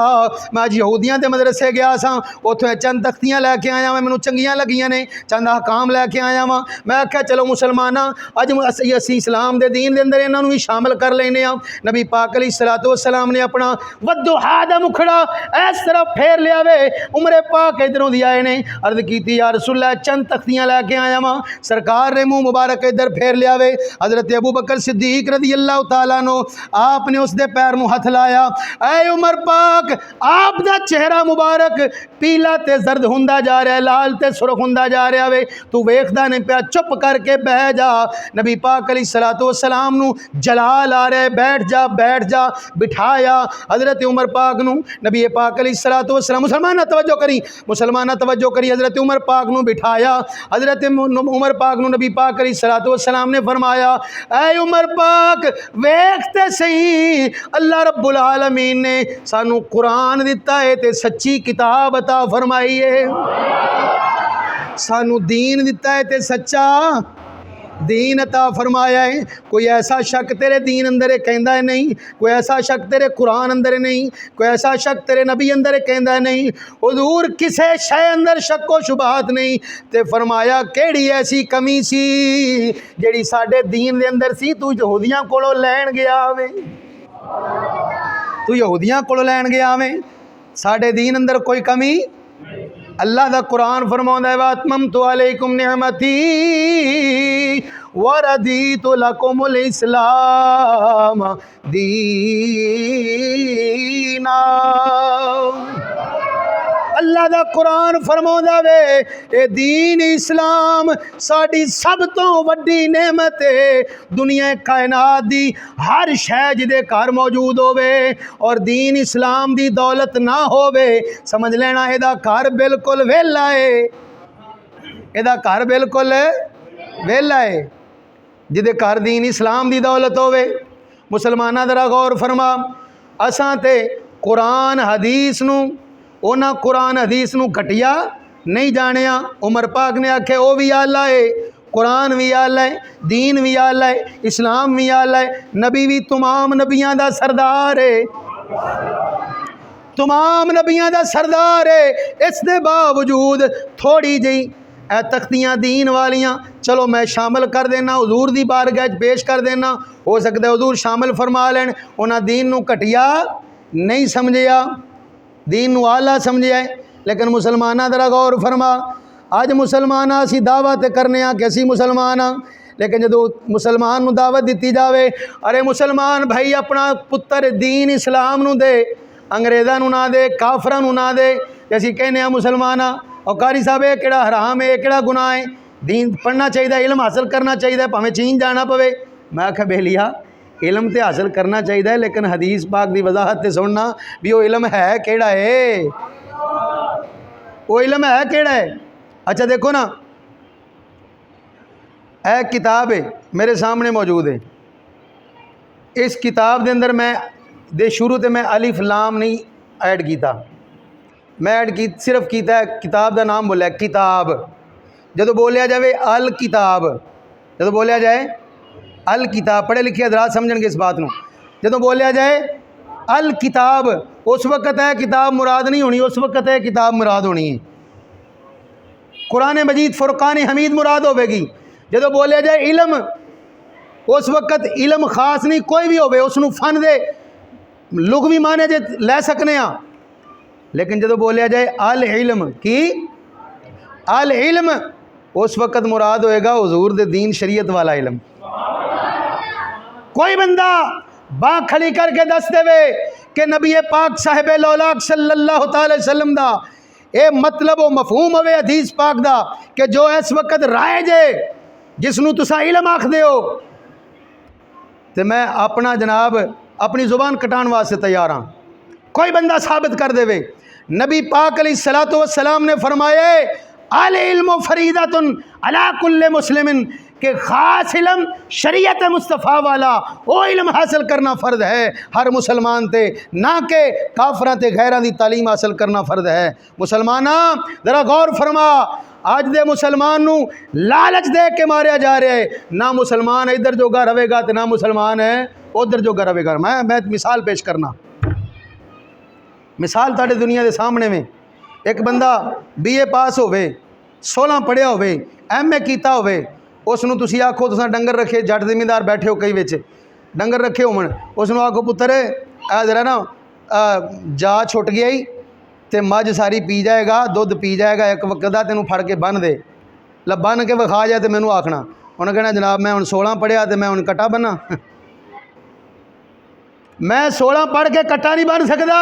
S1: میں اج یہودیاں دے مدرسے گیا ساں، اوتھوں چند تختیاں لے کے آیا، مینوں چنگیاں لگیاں نے، چند احکام لے کے آیا وا. میں آخیا چلو مسلمانہ اج اسی اسلام دے دین دے اندر انہاں نوں بھی شامل کر لینے ہاں. نبی پاک علیہ الصلوۃ والسلام نے اپنا ودھا دا مکھڑا اس طرف پھیر لیا وے. عمر پاک ادھروں دی آئے نے، عرض کیتی یا رسول اللہ چند تختیاں لے کے آیا وا. سرکار نے منہ مبارک ادھر پھیر لیا وے. حضرت ابو بکر صدیق رضی اللہ تعالیٰ عنہ آپ نے اس دے پیر نو ہاتھ لایا. اے عمر پاک، آپ دا چہرہ مبارک پیلا تے زرد ہوندا جا رہا ہے، لال تے سرخ ہوندا جا رہا وے، تو ویکھدا نہیں پیا، چپ کر کے بیٹھ جا. نبی پاک علیہ الصلوۃ والسلام نو جلال آ رہا ہے، بیٹھ جا بیٹھ جا. بٹھایا حضرت عمر پاک نو. نبی پاک علیہ الصلوۃ والسلام، مسلمانہ توجہ کری، مسلمانہ توجہ کری، حضرت عمر پاک نو بٹھایا. حضرت عمر پاک نو نبی پاک علیہ الصلوۃ والسلام نے فرمایا اے عمر پاک ویکھتے صحیح، اللہ رب العالمین نے سانو قرآن دتا ہے تے سچی کتاب عطا فرمائی ہے، سانو دین دتا ہے تے سچا دین عطا فرمایا ہے. کوئی ایسا شک تیرے دین اندر کہندا ہے نہیں، کوئی ایسا شک تیرے قرآن اندر نہیں، کوئی ایسا شک تیرے نبی اندر کہندا ہے نہیں. حضور کسے شے اندر شک و شبہات نہیں. تے فرمایا کیڑی ایسی کمی سی جیڑی ساڈے دین دے اندر سی تو یہودیاں کولوں لین گیا وے، تو یہودیاں کولوں لین گیا وے. ساڈے دین اندر کوئی کمی. اللہ دا قرآن فرماؤندا ہے وَأَتْمَمْتُ عَلَيْكُمْ نِعْمَتِي وَرَضِيتُ لَكُمُ الْإِسْلَامَ دِينًا. اللہ دا قرآن فرماؤندا وے اے دین اسلام ساڈی سب تو وڈی نعمت ہے، دنیا کائنات دی ہر شے جدے گھر موجود ہووے اور دین اسلام دی دولت نہ ہووے سمجھ لینا اے دا گھر بالکل ویلا ہے، اے دا گھر بالکل ویلا ہے جدے گھر دین اسلام دی دولت ہووے۔ مسلمانہ ذرا غور فرما، اساں تے قرآن حدیث نو اونا قرآن حدیث نو گھٹیا نہیں جانیا۔ عمر پاک نے آکھے او بھی آلہ ہے، قرآن بھی آلہ ہے، دین بھی آلہ ہے، اسلام بھی آلہ ہے، نبی بھی تمام نبیاں دا سردار ہے، تمام نبیاں دا سردار ہے۔ اس دے باوجود تھوڑی جی اے تختیاں دین والیاں چلو میں شامل کر دینا، حضور دی بارگاہ پیش کر دینا، ہو سکتا ہے حضور شامل فرما لین، انہاں دین نو گھٹیا نہیں سمجھیا، دین نو آلہ سمجھیا ہے۔ لیکن مسلمانہ ذرا غور فرما، آج مسلمان اسی دعوت کرنے کہ اسی مسلمان ہاں، لیکن جدو مسلمان نو دعوت دیتی جاوے ارے مسلمان بھائی اپنا پتر دین اسلام نو دے، انگریزاں نو نہ دے، کافراں نو نہ دے، اسی کہنے ہیں مسلمان ہاں۔ اور قاری صاحب یہ کیڑا حرام ہے، یہ کیڑا گناہ ہے، دین پڑھنا چاہیے، علم حاصل کرنا چاہیے، پاویں چین جانا پوے۔ میں آکھا بیلیا علم تے حاصل کرنا چاہیے لیکن حدیث پاک دی وضاحت تے سننا بھی وہ علم ہے کیڑا ہے، وہ علم ہے کیڑا ہے۔ اچھا دیکھو نا، اے کتاب ہے میرے سامنے موجود ہے، اس کتاب دے اندر میں دے شروع تے میں الف لام نہیں ایڈ کیتا، میں ایڈ کی صرف کیتا ہے کتاب دا نام بولیا کتاب۔ جدو بولیا جائے الکتاب، جدو بولیا جائے الکتاب، پڑھے لکھے حضرات سمجھن گے اس بات نو، جدو بولیا جائے الکتاب اس وقت ہے کتاب مراد نہیں ہونی، اس وقت ہے کتاب مراد ہونی ہے، قرآن مجید فرقان حمید مراد ہوے گی۔ جدو بولیا جائے علم اس وقت علم خاص نہیں کوئی بھی ہوے، اس نو فن دے لغوی معنی جے لے سکنے ہاں، لیکن جدو بولیا جائے العلم کی العلم اس وقت مراد ہوئے گا حضور دے دین شریعت والا علم۔ کوئی بندہ باں کھڑی کر کے دس دے وے کہ نبی پاک صاحب لولاک صلی اللہ تعالی وسلم دا اے مطلب و مفہوم ہوئے حدیث پاک دا کہ جو اس وقت رائج ہے جس نو تسا علم آکھ دے ہو، تے میں اپنا جناب اپنی زبان کٹان واسطے تیار ہاں۔ کوئی بندہ ثابت کر دے وے نبی پاک علیہ الصلوۃ والسلام نے فرمایا العلم فریضۃ علی کل مسلم کہ خاص علم شریعت مصطفیٰ والا وہ علم حاصل کرنا فرض ہے ہر مسلمان تے، نہ کہ کافراں تے غیراں دی تعلیم حاصل کرنا فرض ہے۔ مسلماناں ذرا غور فرما، آج دے مسلمان نو لالچ دے کے ماریا جا رہا ہے، نہ مسلمان ادھر جوگا رہے گا تے نہ مسلمان ہے ادھر جوگا رہے گا۔ میں مثال پیش کرنا، مثال تاڑے دنیا دے سامنے میں ایک بندہ بی اے پاس ہوئے، 16 پڑھیا ہوئے، ایم اے کیتا ہوئے، اس نو تسی آکھو تساں ڈنگر رکھے، جٹ زمیندار بیٹھے ہو کئی وچ ڈنگر رکھے ہون، اس نو آکھو پتر اے ذرا نا جا چھٹ گیا ہی تے مجھ ساری پی جائے گا، دودھ پی جائے گا، ایک وقت دا تینوں پھڑ کے بن دے، بن کے وکھا جائے تے مینوں آکھنا، انہاں کہنا جناب میں ہن 16 پڑھیا تے میں ہن کٹا بنا، میں 16 پڑھ کے کٹا نہیں بن سکدا۔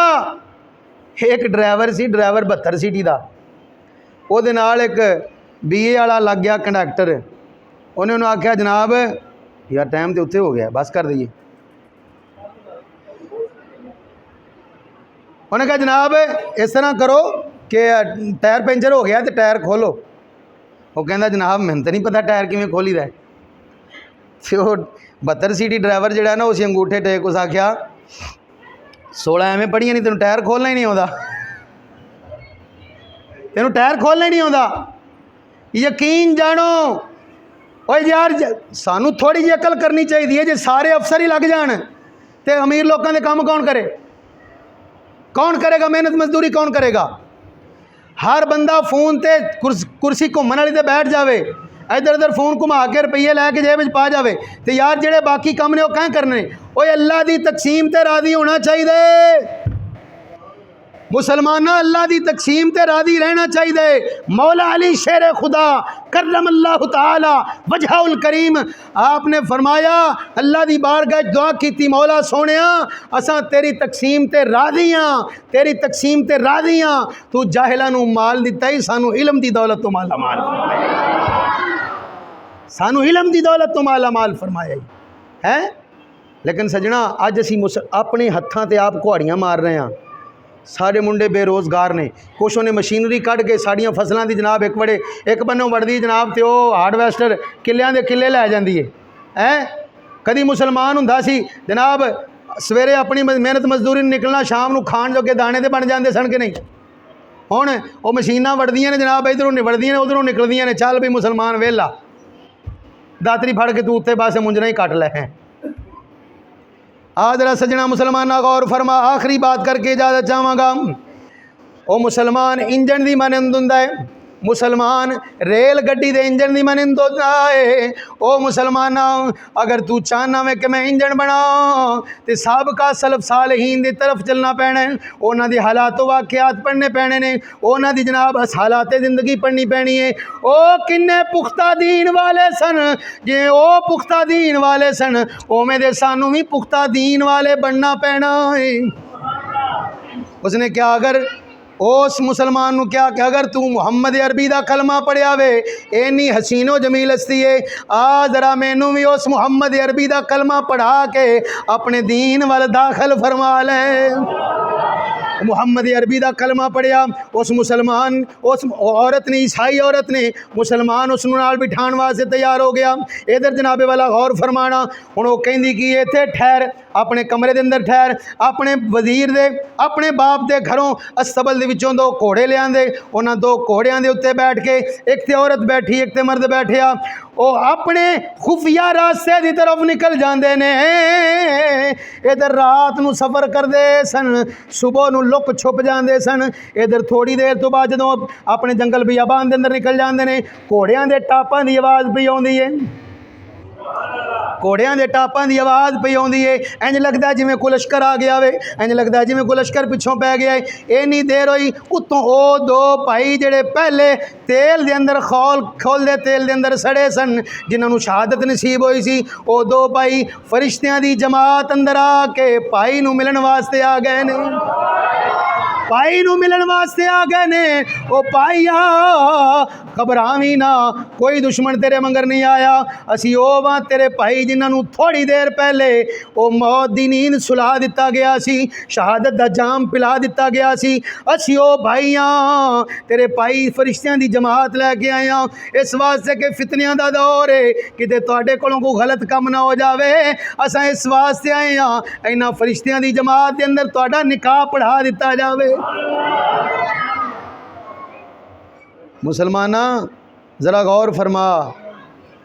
S1: ایک ڈرائیور سی، ڈرائیور 72 سیٹی دا، وہ دے نال ایک بی اے والا لگ گیا کنڈکٹر، انہیں انہوں آکھیا جناب یار ٹائم تے اتنے ہو گیا بس کر دئیے، انہیں کہا جناب اس طرح کرو کہ ٹائر پنچر ہو گیا تو ٹائر کھولو، وہ کہندا جناب میں تو نہیں پتا ٹائر کیویں کھولی دا ہے، پھر وہ 72 سیٹی ڈرائیور جڑا ہے نا اسی انگوٹھے ٹیک اس آکھیا 16 ایویں پڑھیاں نہیں تینوں ٹائر کھولنا ہی نہیں آتا، تینوں ٹائر کھولنا ہی نہیں آتا۔ یقین جانو اوے یار سانو تھوڑی جی عقل کرنی چاہیے، جی سارے افسر ہی لگ جان تے امیر لوگوں دے کام کون کرے؟ کون کرے گا؟ محنت مزدوری کون کرے گا؟ ہر بندہ فون تے کرسی گھومن والی تے بیٹھ جاوے، ادھر ادھر فون گھما کے روپیے لے کے جیب وچ پا جاوے، تے یار جڑے باقی کام نے وہ کہیں کرنے؟ اوے اللہ دی تقسیم تے راضی ہونا چاہیے۔ مسلمانہ اللہ دی تقسیم تے راضی رہنا چاہیے۔ مولا علی شیر خدا کرم اللہ تعالی وجہ الکریم آپ نے فرمایا اللہ دی بارگاہ دعا کیتی، مولا سونیا اساں تیری تقسیم تے راضی ہاں، تیری تقسیم تے راضی ہاں، تو جاہلاں نو مال دتا ہی، سانو علم دی دولت تو مالا مال سانو علم دی دولت تو مالا مال فرمایا ہے۔ لیکن سجنا اج اسی اپنے ہتھاں تے آپ کہاڑیاں مار رہے ہیں، سارے منڈے بے روزگار نے، کچھ نے مشینری کٹ کے ساڑیاں فصلاں دی جناب ایک بنوں وڑدی جناب تے وہ ہارڈویسٹر کلیاں دے کلے لے جاندی ہے۔ کدی مسلمان ہوندا سی جناب سویرے اپنی محنت مزدوری نکلنا، شام نو کھان جو کے دانے دے بن جاندے سن کہ نہیں؟ ہن وہ مشیناں وڑدیاں نے جناب، ادھروں وڑدیاں نے ادھروں نکلدیاں نے، چل بھی مسلمان ویلا داتری پھڑ کے تو اتنے پاسے منجنا ہی کٹ لے ہیں۔ ذرا سجنا مسلمانہ غور فرما، آخری بات کر کے اجازت چاہواں گا۔ او مسلمان انجن دی مانند ہوندا ہے، مسلمان ریل گڈی دے انجن دی مانند ہوندا ہے۔ او مسلمانہ اگر تو چاہنا میں کہ میں انجن بنا تے سابقہ سلف صالحین دی طرف چلنا پینا ہے، انہاں دی حالات و واقعات پڑھنے پینے نے، انہاں دی جناب حالات زندگی پڑھنی پینی ہے۔ او کنے پختہ دین والے سن، جے او پختہ دین والے سن اوویں دے سانوں بھی پختہ دین والے بننا پینا ہے۔ اس نے کیا اگر اس مسلمان نو کیا کہ اگر تو محمد عربی دا کلمہ پڑھیا وے اینی حسین و جمیل ہستی ہے، ذرا مینوں بھی اس محمد عربی دا کلمہ پڑھا کے اپنے دین وال داخل فرما لے۔ محمد عربی دا کلمہ پڑھیا، اس مسلمان اس عورت نے، عیسائی عورت نے، مسلمان اس نال بٹھان واسطے تیار ہو گیا۔ ادھر جناب والا غور فرمانا، ہن وہ کہندی کہ ایتھے ٹھہر، اپنے کمرے دے اندر ٹھہر، اپنے وزیر دے اپنے باپ دے گھروں استبل دے وچوں دو گھوڑے لے آندے، انہاں دو گھوڑیاں دے اوتے بیٹھ کے ایک تے عورت بیٹھی ایک تے مرد بیٹھیا، او اپنے خفیہ راستے دی طرف نکل جاندے نے۔ ادھر رات نو سفر کردے سن، صبح نو لک چھپ جاندے سن، ادھر تھوڑی دیر تو بعد جدوں اپنے جنگل بیابان دے اندر نکل جاندے نے، گھوڑیاں دے ٹاپاں دی آواز پئی آوندی ہے، گھوڑیاں دے ٹاپاں دی آواز پئی آوندی ہے، انج لگدا ہے جویں کوئی لشکر آ گیا وے، انج لگدا ہے جویں کوئی لشکر پچھوں پی گیا ہے۔ اینی دیر ہوئی اتوں او دو بھائی جڑے پہلے تیل دے اندر کھول دے تیل دے اندر سڑے سن، جنہاں نو شہادت نصیب ہوئی سی، او دو بھائی فرشتیاں دی جماعت اندر آ کے بھائی نو ملن واسطے آ گئے نے، بھائی نو ملن واسطے آ گئے نے۔ او بھائی گھبراویں نہ، کوئی دشمن تیرے منگر نہیں آیا، اسی او واں تیرے بھائی جنہاں نو تھوڑی دیر پہلے او موت دی نیند سلا دتا گیا سی، شہادت دا جام پلا دتا گیا سی، اسی او بھائی تیرے بھائی فرشتیاں دی جماعت لے کے آئے ہاں، اس واسطے کہ فتنیاں دا دور ہے، کتے تواڈے کولوں کوئی غلط کم نہ ہو جاوے، اساں اس واسطے آئے ہاں انہاں فرشتیاں دی جماعت دے اندر تواڈا نکاح پڑھا دتا جاوے۔ مسلمانہ ذرا غور فرما،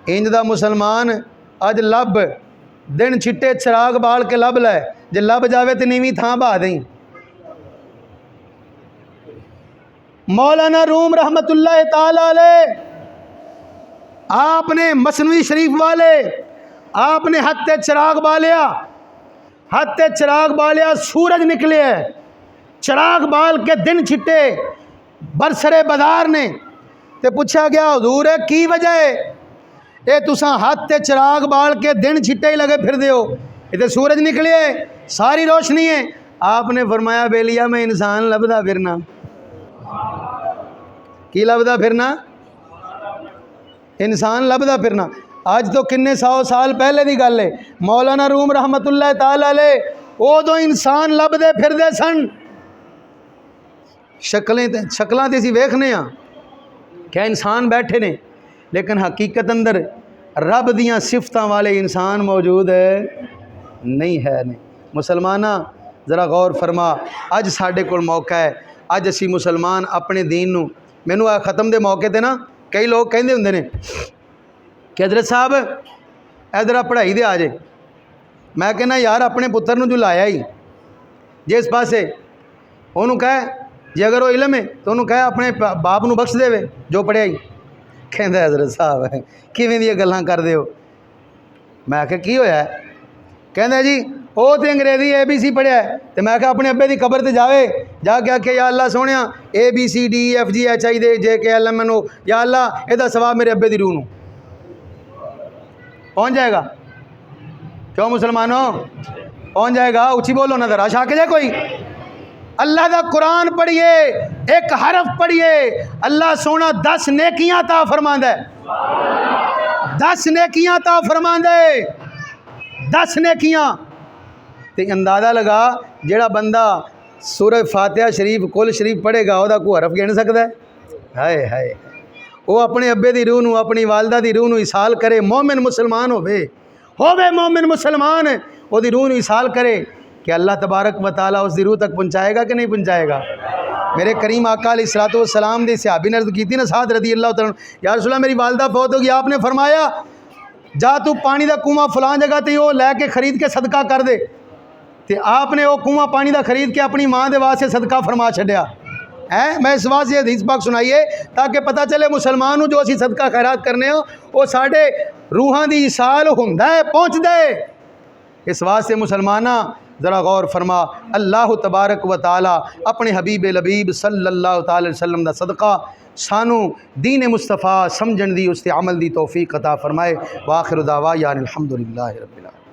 S1: انج دا مسلمان اج لب دن چھٹے چراغ بال کے لب لے، جے لب جاوے تے نیویں تھاں بہا دیں۔ مولانا روم رحمت اللہ تعالی علیہ آپ نے مثنوی شریف والے آپ نے ہتھ چراغ بالیا، ہتھ چراغ بالیا، سورج نکلے ہے، چراغ بال کے دن چھٹے برسرے بازار نے تے پوچھا گیا حضور ہے کی وجہ ہے اے تساں ہاتھ تے چراغ بال کے دن چھٹے ہی لگے پھر دیو، یہ تے سورج نکلے ساری روشنی ہے۔ آپ نے فرمایا بیلیا میں انسان لبدا پھرنا، کی لبدا پھرنا؟ انسان لبدا پھرنا۔ آج تو کنے سو سال پہلے دی گل ہے، مولانا روم رحمت اللہ تعالی علیہ او دو انسان لبدے پھر دے سن، شکلاں تے سی ویکھنے ہاں کیا انسان بیٹھے نے، لیکن حقیقت اندر رب دیاں صفتاں والے انسان موجود ہے نہیں ہے نہیں۔ مسلمانہ ذرا غور فرما، اج ساڈے کول موقع ہے، اج اسی مسلمان اپنے دین نو، مینوں ختم دے موقع تے نا کئی لوگ کہندے ہوندے نے کہ حضرت صاحب ادھر پڑھائی دے آ جے، میں کہنا یار اپنے پتر نو جو لایا ہی جس پاسے انہوں کہے جی اگر وہ علم ہے تو انہوں کہے اپنے باپ نو بخش دے وے جو پڑھیا ہی، کہندا حضرت صاحب کیویں دی گلاں کر دے ہو؟ میں کہ کی ہویا ہے؟ کہندا جی وہ تو انگریزی ABC پڑھیا ہے، تو میں کہا اپنے ابے دی قبر تے جاوے، جا کے آکھے یا اللہ سونیا ABCDEFGHIJKLMNO، یا اللہ یہ ثواب میرے ابے دی روح نو پہنچ جائے گا۔ کیوں مسلمانوں پہنچ جائے گا؟ اچھی بولو نہ ذرا، شاک جائے کوئی؟ اللہ دا قرآن پڑھیے، ایک حرف پڑھیے، اللہ سونا 10 نیکیاں عطا فرماندا ہے، 10 نیکیاں عطا فرماندا ہے، 10 نیکیاں۔ تے اندازہ لگا جڑا بندہ سورہ فاتحہ شریف کل شریف پڑھے گا وہ کوئی حرف گن سکتا ہے؟ ہائے ہائے، وہ اپنے ابے دی روح نو، اپنی والدہ دی روح نو اصال کرے، مومن مسلمان ہوے مومن مسلمان وہ دی روح نو اصال کرے کہ اللہ تبارک و تعالیٰ اس دی روح تک پہنچائے گا کہ نہیں پہنچائے گا؟ میرے کریم آقا علیہ الصلوۃ والسلام دی صحابی نے عرض کی تھی نا، سعد رضی اللہ تعالیٰ یا رسول اللہ میری والدہ فوت ہوگی، آپ نے فرمایا جا تو پانی دا کنواں فلان جگہ تے وہ لے کے خرید کے صدقہ کر دے، تے آپ نے وہ کنواں پانی دا خرید کے اپنی ماں دے واسطے صدقہ فرما چھڈیا ہے۔ میں اس واسطے حدیث پاک سنائیے تاکہ پتہ چلے مسلمان جو اسی صدقہ خیرات کرنے ہو وہ ساڈے روحاں دی اصال ہوندا ہے، پہنچ دے۔ اس واسطے مسلمانہ ذرا غور فرما، اللہ تبارک و تعالی اپنے حبیب لبیب صلی اللہ تعالی علیہ وسلم دا صدقہ سانو دین مصطفیٰ سمجھن دی اس تے عمل دی توفیق عطا فرمائے۔ وآخر دعوانا الحمدللہ رب العالمین۔